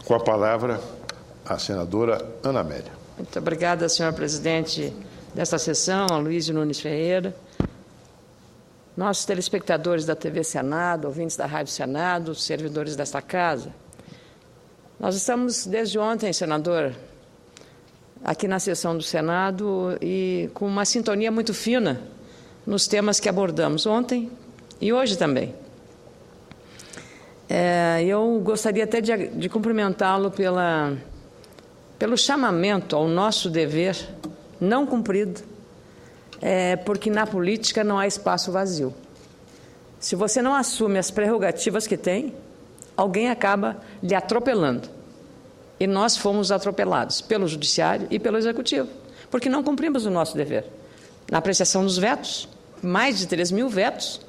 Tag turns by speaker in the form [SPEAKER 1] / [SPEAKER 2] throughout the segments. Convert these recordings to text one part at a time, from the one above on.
[SPEAKER 1] Com a palavra, a senadora Ana Amélia.
[SPEAKER 2] Muito obrigada, senhor presidente desta sessão, Aloysio Nunes Ferreira. Nossos telespectadores da TV Senado, ouvintes da Rádio Senado, servidores desta casa, nós estamos desde ontem, senador, aqui na sessão do Senado e com uma sintonia muito fina nos temas que abordamos ontem e hoje também. Eu gostaria até de cumprimentá-lo pelo chamamento ao nosso dever não cumprido, porque na política não há espaço vazio. Se você não assume as prerrogativas que tem, alguém acaba lhe atropelando. E nós fomos atropelados pelo Judiciário e pelo Executivo, porque não cumprimos o nosso dever. Na apreciação dos vetos, mais de 3.000 vetos,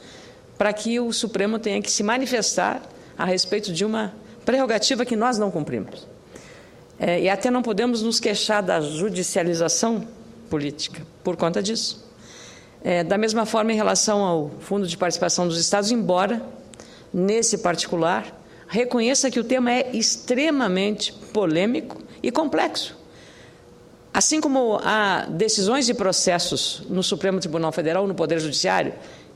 [SPEAKER 2] para que o Supremo tenha que se manifestar a respeito de uma prerrogativa que nós não cumprimos. E até não podemos nos queixar da judicialização política por conta disso. Da mesma forma, em relação ao Fundo de Participação dos Estados, embora, nesse particular, reconheça que o tema é extremamente polêmico e complexo. Assim como há decisões e processos no Supremo Tribunal Federal, no Poder Judiciário,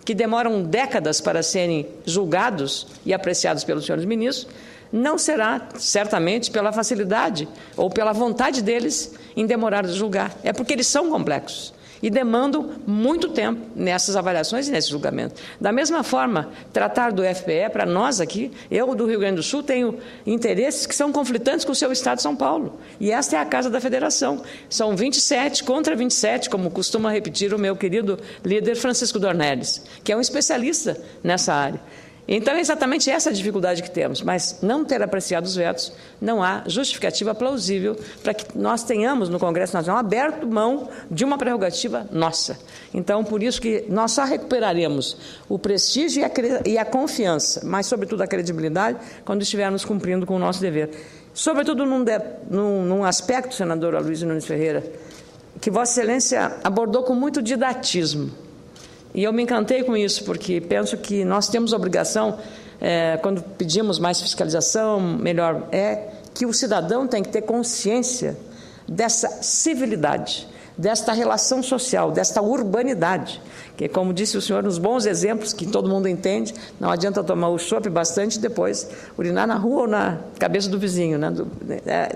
[SPEAKER 2] que demoram décadas para serem julgados e apreciados pelos senhores ministros, não será, certamente, pela facilidade ou pela vontade deles em demorar de julgar. É porque eles são complexos e demandam muito tempo nessas avaliações e nesse julgamento. Da mesma forma, tratar do FPE, para nós aqui, eu do Rio Grande do Sul tenho interesses que são conflitantes com o seu Estado de São Paulo. E esta é a Casa da Federação. São 27 contra 27, como costuma repetir o meu querido líder Francisco Dornelles, que é um especialista nessa área. Então, é exatamente essa a dificuldade que temos, mas não ter apreciado os vetos, não há justificativa plausível para que nós tenhamos no Congresso Nacional aberto mão de uma prerrogativa nossa. Então, por isso que nós só recuperaremos o prestígio e a confiança, mas, sobretudo, a credibilidade, quando estivermos cumprindo com o nosso dever. Sobretudo num aspecto, senador Aloysio Nunes Ferreira, que Vossa Excelência abordou com muito didatismo. E eu me encantei com isso, porque penso que nós temos obrigação, quando pedimos mais fiscalização, melhor que o cidadão tem que ter consciência dessa civilidade, desta relação social, desta urbanidade, que, como disse o senhor, nos bons exemplos que todo mundo entende, não adianta tomar o chopp bastante e depois urinar na rua ou na cabeça do vizinho. Né?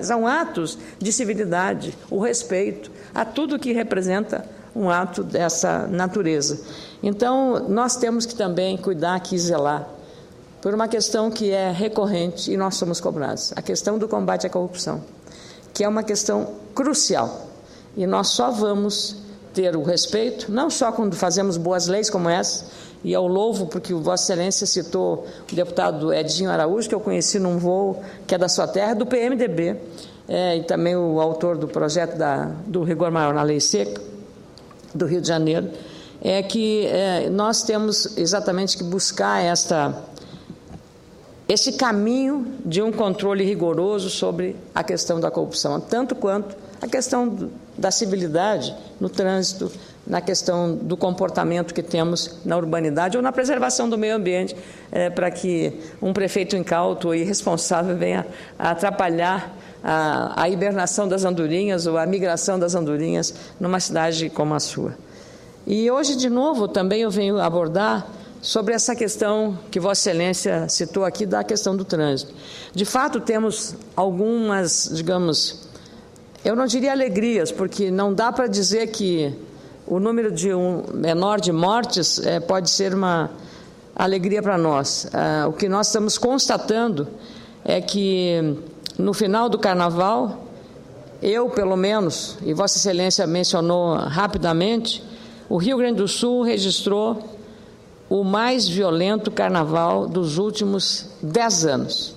[SPEAKER 2] São atos de civilidade, o respeito a tudo que representa um ato dessa natureza. Então, nós temos que também cuidar aqui e zelar por uma questão que é recorrente e nós somos cobrados, a questão do combate à corrupção, que é uma questão crucial. E nós só vamos ter o respeito, não só quando fazemos boas leis como essa, e eu louvo porque Vossa Excelência citou o deputado Edinho Araújo, que eu conheci num voo que é da sua terra, do PMDB, e também o autor do projeto do rigor maior na lei seca, do Rio de Janeiro, que nós temos exatamente que buscar esse caminho de um controle rigoroso sobre a questão da corrupção, tanto quanto a questão da civilidade no trânsito, na questão do comportamento que temos na urbanidade ou na preservação do meio ambiente, para que um prefeito incauto e irresponsável venha a atrapalhar a hibernação das andorinhas ou a migração das andorinhas numa cidade como a sua. E hoje, de novo, também eu venho abordar sobre essa questão que Vossa Excelência citou aqui, da questão do trânsito. De fato, temos algumas, digamos, eu não diria alegrias, porque não dá para dizer que o número menor de mortes pode ser uma alegria para nós. O que nós estamos constatando é que, no final do Carnaval, eu, pelo menos, e Vossa Excelência mencionou rapidamente, o Rio Grande do Sul registrou o mais violento Carnaval dos últimos 10 anos.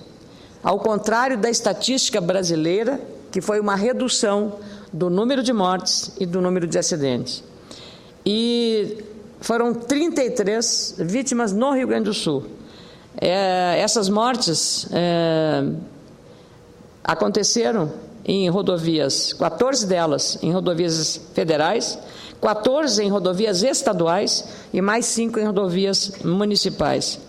[SPEAKER 2] Ao contrário da estatística brasileira, que foi uma redução do número de mortes e do número de acidentes. E foram 33 vítimas no Rio Grande do Sul. Essas mortes aconteceram em rodovias, 14 delas em rodovias federais, 14 em rodovias estaduais e mais 5 em rodovias municipais.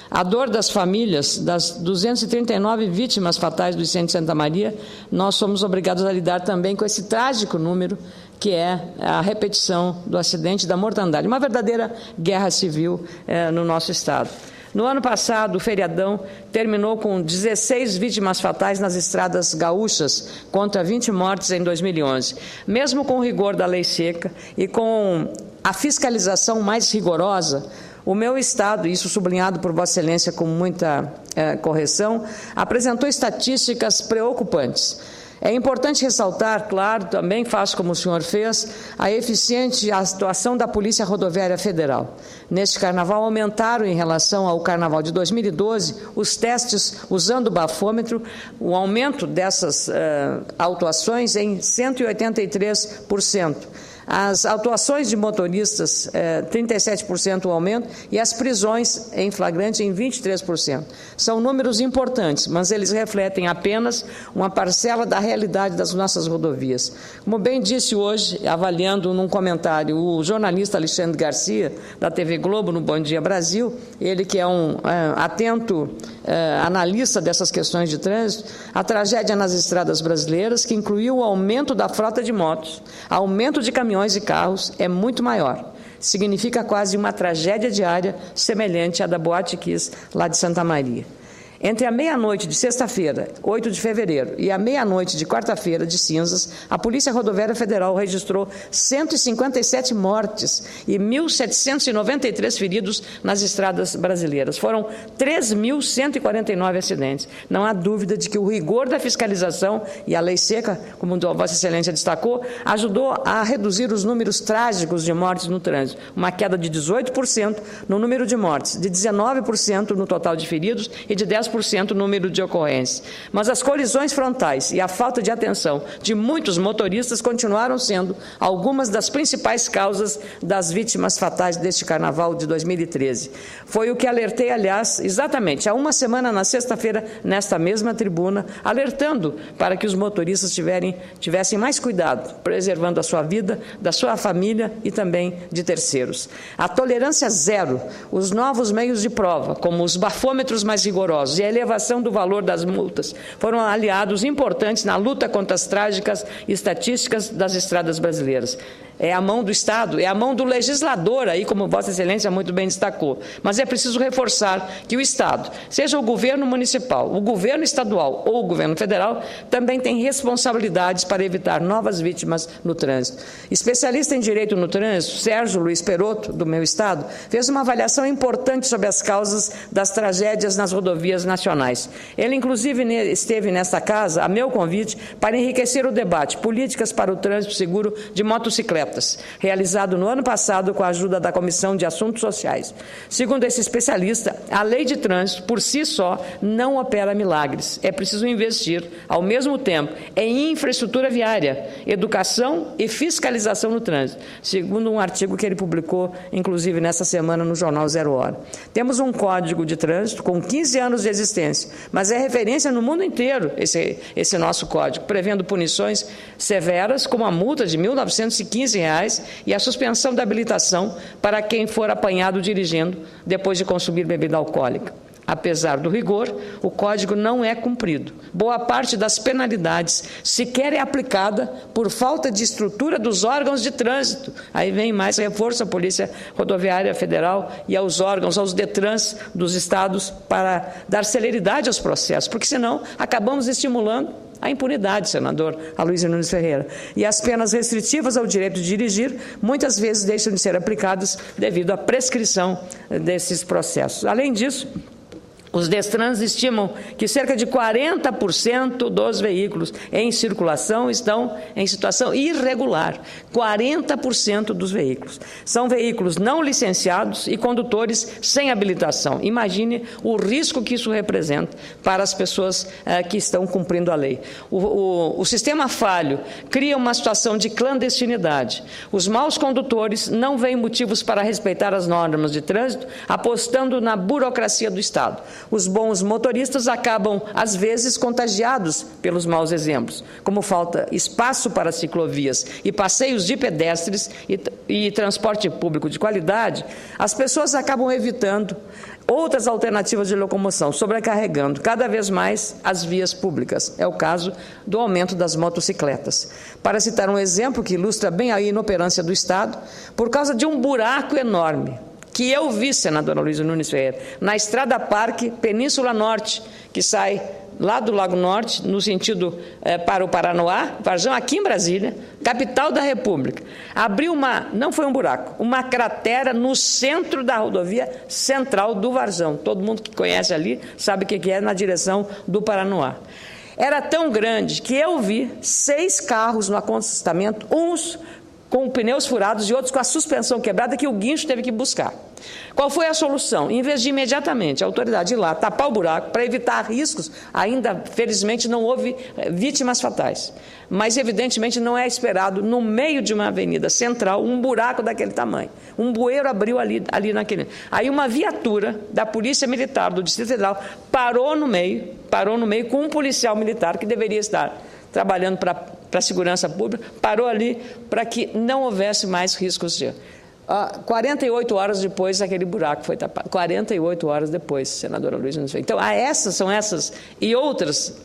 [SPEAKER 2] A dor das famílias, das 239 vítimas fatais do incêndio de Santa Maria, nós somos obrigados a lidar também com esse trágico número, que é a repetição do acidente da mortandade, uma verdadeira guerra civil no nosso Estado. No ano passado, o feriadão terminou com 16 vítimas fatais nas estradas gaúchas, contra 20 mortes em 2011. Mesmo com o rigor da lei seca e com a fiscalização mais rigorosa, o meu Estado, isso sublinhado por Vossa Excelência com muita correção, apresentou estatísticas preocupantes. É importante ressaltar, claro, também faço como o senhor fez, a eficiente atuação da Polícia Rodoviária Federal. Neste carnaval, aumentaram em relação ao carnaval de 2012 os testes usando o bafômetro, o aumento dessas autuações em 183%. As autuações de motoristas, 37% o aumento, e as prisões em flagrante em 23%. São números importantes, mas eles refletem apenas uma parcela da realidade das nossas rodovias. Como bem disse hoje, avaliando num comentário, o jornalista Alexandre Garcia, da TV Globo, no Bom Dia Brasil, ele que é um atento analista dessas questões de trânsito, a tragédia nas estradas brasileiras, que incluiu o aumento da frota de motos, aumento de caminhões e carros, é muito maior. Significa quase uma tragédia diária semelhante à da Boate Kiss, lá de Santa Maria. Entre a meia-noite de sexta-feira, 8 de fevereiro, e a meia-noite de quarta-feira de cinzas, a Polícia Rodoviária Federal registrou 157 mortes e 1.793 feridos nas estradas brasileiras. Foram 3.149 acidentes. Não há dúvida de que o rigor da fiscalização e a lei seca, como Vossa Excelência destacou, ajudou a reduzir os números trágicos de mortes no trânsito. Uma queda de 18% no número de mortes, de 19% no total de feridos e de 10% no número de ocorrências. Mas as colisões frontais e a falta de atenção de muitos motoristas continuaram sendo algumas das principais causas das vítimas fatais deste carnaval de 2013. Foi o que alertei, aliás, exatamente há uma semana, na sexta-feira, nesta mesma tribuna, alertando para que os motoristas tivessem mais cuidado, preservando a sua vida, da sua família e também de terceiros. A tolerância zero, os novos meios de prova, como os bafômetros mais rigorosos, e a elevação do valor das multas foram aliados importantes na luta contra as trágicas estatísticas das estradas brasileiras. É a mão do Estado, é a mão do legislador, aí como Vossa Excelência muito bem destacou. Mas é preciso reforçar que o Estado, seja o governo municipal, o governo estadual ou o governo federal, também tem responsabilidades para evitar novas vítimas no trânsito. Especialista em direito no trânsito, Sérgio Luiz Perotto, do meu Estado, fez uma avaliação importante sobre as causas das tragédias nas rodovias nacionais. Ele, inclusive, esteve nesta casa, a meu convite, para enriquecer o debate Políticas para o Trânsito Seguro de Motocicletas, realizado no ano passado com a ajuda da Comissão de Assuntos Sociais. Segundo esse especialista, a lei de trânsito, por si só, não opera milagres. É preciso investir, ao mesmo tempo, em infraestrutura viária, educação e fiscalização no trânsito, segundo um artigo que ele publicou, inclusive, nesta semana no jornal Zero Hora. Temos um código de trânsito com 15 anos de existência, mas é referência no mundo inteiro esse nosso código, prevendo punições severas, como a multa de R$ 1.915 e a suspensão da habilitação para quem for apanhado dirigindo depois de consumir bebida alcoólica. Apesar do rigor, o Código não é cumprido. Boa parte das penalidades sequer é aplicada por falta de estrutura dos órgãos de trânsito. Aí vem mais reforço à Polícia Rodoviária Federal e aos órgãos, aos DETRANs dos estados para dar celeridade aos processos, porque senão acabamos estimulando a impunidade, senador Aloysio Nunes Ferreira. E as penas restritivas ao direito de dirigir muitas vezes deixam de ser aplicadas devido à prescrição desses processos. Além disso, os DETRANs estimam que cerca de 40% dos veículos em circulação estão em situação irregular. 40% dos veículos. São veículos não licenciados e condutores sem habilitação. Imagine o risco que isso representa para as pessoas que estão cumprindo a lei. O sistema falho cria uma situação de clandestinidade. Os maus condutores não veem motivos para respeitar as normas de trânsito, apostando na burocracia do Estado. Os bons motoristas acabam, às vezes, contagiados pelos maus exemplos, como falta espaço para ciclovias e passeios de pedestres e transporte público de qualidade, as pessoas acabam evitando outras alternativas de locomoção, sobrecarregando cada vez mais as vias públicas. É o caso do aumento das motocicletas. Para citar um exemplo que ilustra bem a inoperância do Estado, por causa de um buraco enorme, que eu vi, senadora Luísa Nunes Ferreira, na Estrada Parque Península Norte, que sai lá do Lago Norte, no sentido para o Paranoá, Varjão, aqui em Brasília, capital da República. Abriu não foi um buraco, uma cratera no centro da rodovia central do Varjão. Todo mundo que conhece ali sabe o que é, na direção do Paranoá. Era tão grande que eu vi 6 carros no acostamento, uns com pneus furados e outros com a suspensão quebrada, que o guincho teve que buscar. Qual foi a solução? Em vez de imediatamente a autoridade ir lá tapar o buraco para evitar riscos, ainda felizmente não houve vítimas fatais, mas evidentemente não é esperado no meio de uma avenida central um buraco daquele tamanho. Um bueiro abriu ali naquele. Aí uma viatura da Polícia Militar do Distrito Federal parou no meio com um policial militar que deveria estar trabalhando para a segurança pública, parou ali para que não houvesse mais riscos de... 48 horas depois, aquele buraco foi tapado. 48 horas depois, senadora Luísa Nunes Ferreira. Então, são essas e outras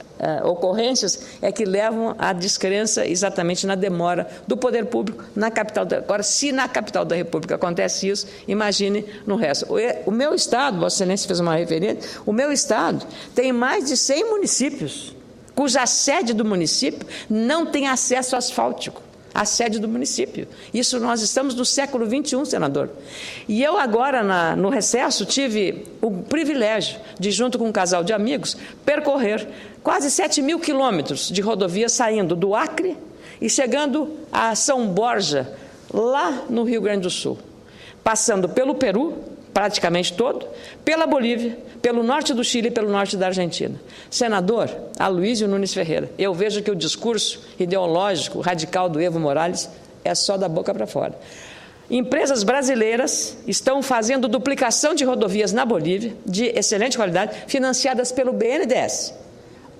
[SPEAKER 2] ocorrências que levam à descrença exatamente na demora do poder público na capital. Agora, se na capital da República acontece isso, imagine no resto. O meu estado, Vossa Excelência fez uma referência, o meu estado tem mais de 100 municípios, cuja sede do município não tem acesso asfáltico. A sede do município. Isso nós estamos no século XXI, senador. E eu agora, no recesso, tive o privilégio de, junto com um casal de amigos, percorrer quase 7.000 quilômetros de rodovia saindo do Acre e chegando a São Borja, lá no Rio Grande do Sul, passando pelo Peru, praticamente todo, pela Bolívia, pelo norte do Chile e pelo norte da Argentina. Senador Aloysio Nunes Ferreira, eu vejo que o discurso ideológico radical do Evo Morales é só da boca para fora. Empresas brasileiras estão fazendo duplicação de rodovias na Bolívia, de excelente qualidade, financiadas pelo BNDES.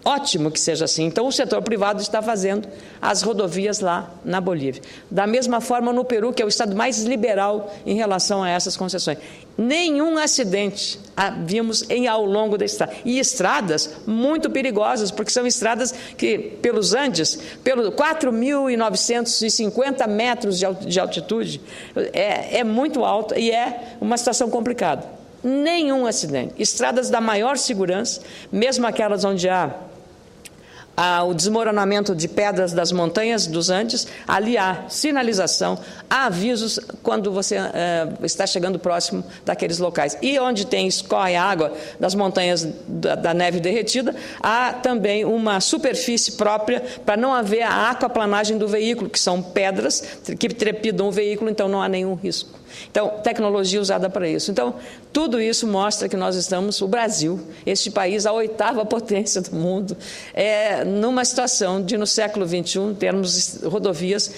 [SPEAKER 2] Ótimo que seja assim. Então, o setor privado está fazendo as rodovias lá na Bolívia. Da mesma forma, no Peru, que é o estado mais liberal em relação a essas concessões. Nenhum acidente vimos ao longo da estrada. E estradas muito perigosas, porque são estradas que, pelos Andes, pelos 4.950 metros de altitude, é muito alta e é uma situação complicada. Nenhum acidente. Estradas da maior segurança, mesmo aquelas onde há o desmoronamento de pedras das montanhas dos Andes, ali há sinalização, há avisos quando você está chegando próximo daqueles locais. E onde escorre a água das montanhas da neve derretida, há também uma superfície própria para não haver a aquaplanagem do veículo, que são pedras que trepidam o veículo, então não há nenhum risco. Então, tecnologia usada para isso. Então, tudo isso mostra que nós estamos, o Brasil, este país, a 8ª potência do mundo, numa situação de, no século XXI, termos rodovias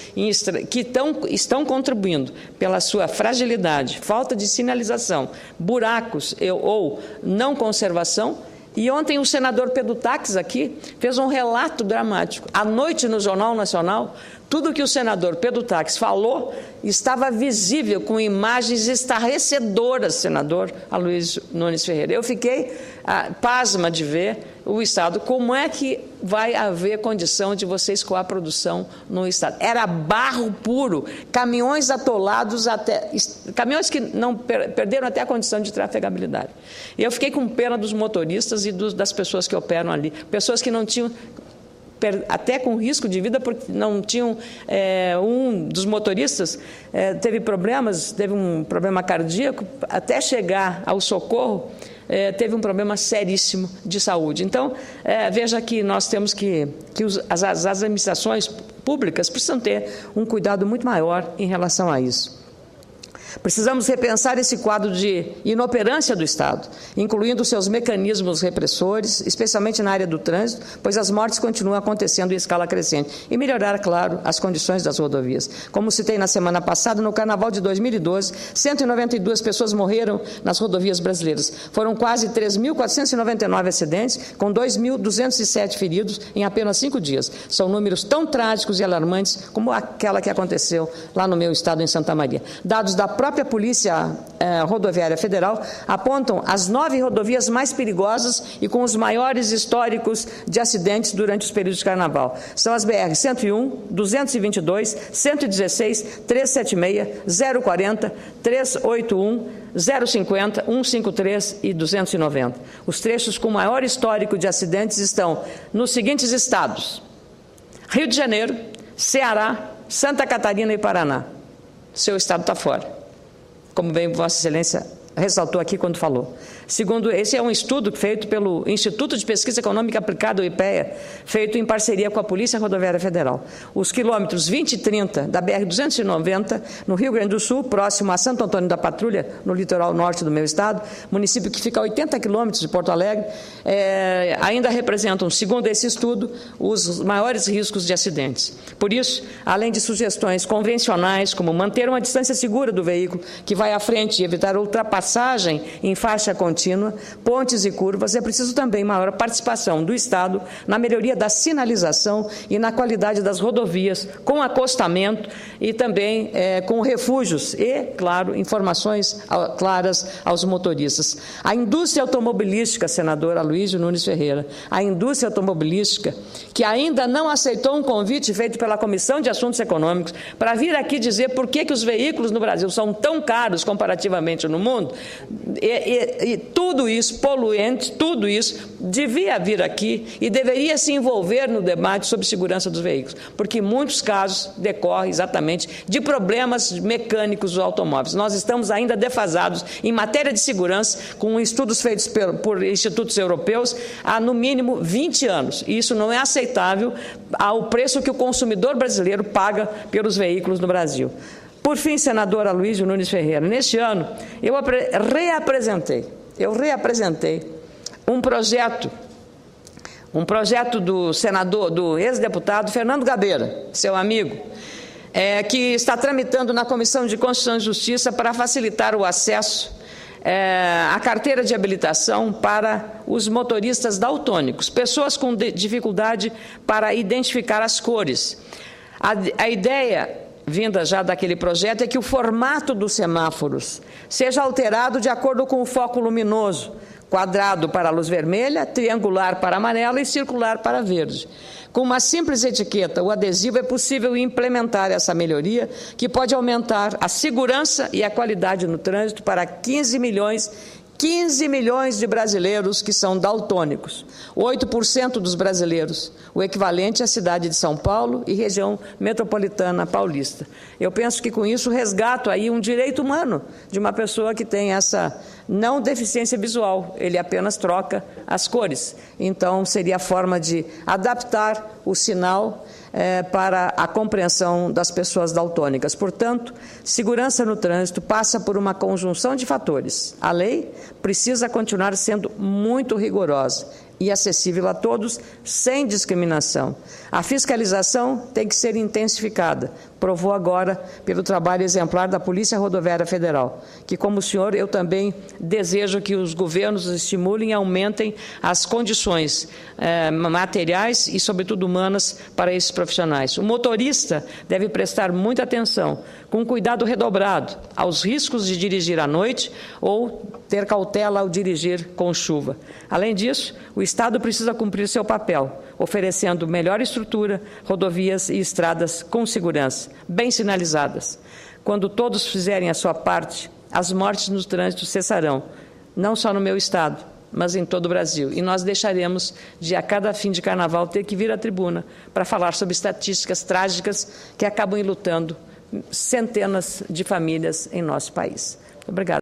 [SPEAKER 2] que estão contribuindo pela sua fragilidade, falta de sinalização, buracos ou não conservação. E ontem o senador Pedro Taques aqui fez um relato dramático. À noite, no Jornal Nacional, tudo que o senador Pedro Taques falou estava visível com imagens estarrecedoras, senador Aloysio Nunes Ferreira. Eu fiquei pasma de ver o Estado. Como é que vai haver condição de você escoar a produção no Estado? Era barro puro, caminhões atolados, caminhões que não perderam até a condição de trafegabilidade. E eu fiquei com pena dos motoristas e das pessoas que operam ali, pessoas que não tinham, até com risco de vida, porque não tinham, um dos motoristas teve um problema cardíaco, até chegar ao socorro, teve um problema seríssimo de saúde. Então, veja que nós temos que as administrações públicas precisam ter um cuidado muito maior em relação a isso. Precisamos repensar esse quadro de inoperância do Estado, incluindo seus mecanismos repressores, especialmente na área do trânsito, pois as mortes continuam acontecendo em escala crescente, e melhorar, claro, as condições das rodovias. Como citei na semana passada, no Carnaval de 2012, 192 pessoas morreram nas rodovias brasileiras. Foram quase 3.499 acidentes, com 2.207 feridos em apenas 5 dias. São números tão trágicos e alarmantes como aquela que aconteceu lá no meu estado, em Santa Maria. Dados da própria Polícia Rodoviária Federal apontam as 9 rodovias mais perigosas e com os maiores históricos de acidentes durante os períodos de carnaval. São as BR-101, 222, 116, 376, 040, 381, 050, 153 e 290. Os trechos com maior histórico de acidentes estão nos seguintes estados: Rio de Janeiro, Ceará, Santa Catarina e Paraná. Seu estado está fora, como bem Vossa Excelência ressaltou aqui quando falou. Segundo, esse é um estudo feito pelo Instituto de Pesquisa Econômica Aplicada, o IPEA, feito em parceria com a Polícia Rodoviária Federal. Os quilômetros 20 e 30 da BR-290, no Rio Grande do Sul, próximo a Santo Antônio da Patrulha, no litoral norte do meu estado, município que fica a 80 quilômetros de Porto Alegre, ainda representam, segundo esse estudo, os maiores riscos de acidentes. Por isso, além de sugestões convencionais, como manter uma distância segura do veículo que vai à frente e evitar ultrapassagem em faixa contínua, pontes e curvas, é preciso também maior participação do Estado na melhoria da sinalização e na qualidade das rodovias, com acostamento e também com refúgios e, claro, informações claras aos motoristas. A indústria automobilística, senador Aloysio Nunes Ferreira, a indústria automobilística, que ainda não aceitou um convite feito pela Comissão de Assuntos Econômicos para vir aqui dizer por que os veículos no Brasil são tão caros comparativamente no mundo, e tudo isso, poluentes, tudo isso, devia vir aqui e deveria se envolver no debate sobre segurança dos veículos, porque em muitos casos decorre exatamente de problemas mecânicos dos automóveis. Nós estamos ainda defasados em matéria de segurança, com estudos feitos por institutos europeus há, no mínimo, 20 anos. E isso não é aceitável ao preço que o consumidor brasileiro paga pelos veículos no Brasil. Por fim, senador Aloysio Nunes Ferreira, neste ano eu reapresentei um projeto do ex-deputado Fernando Gabeira, seu amigo, que está tramitando na Comissão de Constituição e Justiça para facilitar o acesso à carteira de habilitação para os motoristas daltônicos, pessoas com dificuldade para identificar as cores. A ideia vinda já daquele projeto é que o formato dos semáforos seja alterado de acordo com o foco luminoso, quadrado para a luz vermelha, triangular para amarela e circular para verde. Com uma simples etiqueta, o adesivo, é possível implementar essa melhoria, que pode aumentar a segurança e a qualidade no trânsito para 15 milhões de brasileiros que são daltônicos, 8% dos brasileiros, o equivalente à cidade de São Paulo e região metropolitana paulista. Eu penso que com isso resgato aí um direito humano de uma pessoa que tem essa não deficiência visual, ele apenas troca as cores. Então, seria a forma de adaptar o sinal para a compreensão das pessoas daltônicas. Portanto, segurança no trânsito passa por uma conjunção de fatores. A lei precisa continuar sendo muito rigorosa e acessível a todos, sem discriminação. A fiscalização tem que ser intensificada, provou agora pelo trabalho exemplar da Polícia Rodoviária Federal, que, como o senhor, eu também desejo que os governos estimulem e aumentem as condições materiais e, sobretudo, humanas para esses profissionais. O motorista deve prestar muita atenção, com cuidado redobrado, aos riscos de dirigir à noite ou ter cautela ao dirigir com chuva. Além disso, o Estado precisa cumprir seu papel, oferecendo melhor estrutura, rodovias e estradas com segurança, bem sinalizadas. Quando todos fizerem a sua parte, as mortes no trânsito cessarão, não só no meu estado, mas em todo o Brasil. E nós deixaremos de, a cada fim de carnaval, ter que vir à tribuna para falar sobre estatísticas trágicas que acabam enlutando centenas de famílias em nosso país. Muito obrigada.